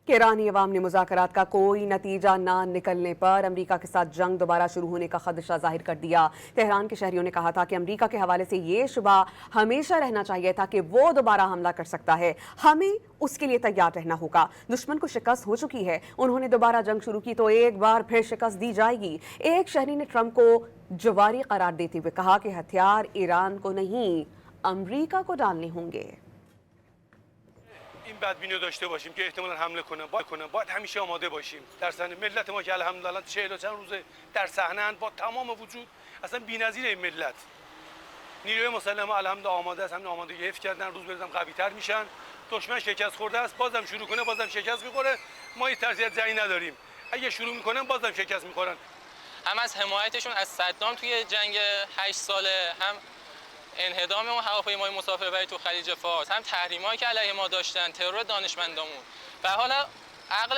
कि ईरानी अवाम ने मुज़ाकरात का कोई नतीजा ना निकलने पर अमरीका के साथ जंग दोबारा शुरू होने का खदशा जाहिर कर दिया। तेहरान के शहरियों ने कहा था कि अमरीका के हवाले से ये शुबा हमेशा रहना चाहिए था कि वो दोबारा हमला कर सकता है। हमें उसके लिए तैयार रहना होगा। दुश्मन को शिकस्त हो चुकी है, उन्होंने दोबारा जंग शुरू की तो एक बार फिर शिकस्त दी जाएगी। एक शहरी ने ट्रंप को जवारी करार देते हुए कहा कि हथियार ईरान को नहीं, अमरीका को डालने होंगे। این بدبینی رو داشته باشیم که احتمالاً حمله کنه باید همیشه آماده باشیم در صحنه ملت ما که الحمدلله 40 و چند روزه در صحنه‌اند با تمام وجود اصلا بی‌نظیر این ملت نیروی مسلح ما الحمدلله آماده است همین آمادگی حفظ کردن روز به روز قوی‌تر میشن دشمن شکست خورده است بازم شروع کنه بازم شکست میخوره ما این ترسیت زنی نداریم اگه شروع میکنن بازم شکست میخورن هم از حمایتشون از صدام توی جنگ 8 ساله هم انهدام اون هواپیمای مسافربری تو خلیج فارس هم تحریمایی که علیه ما داشتن ترور دانشمندامون و حالا عقل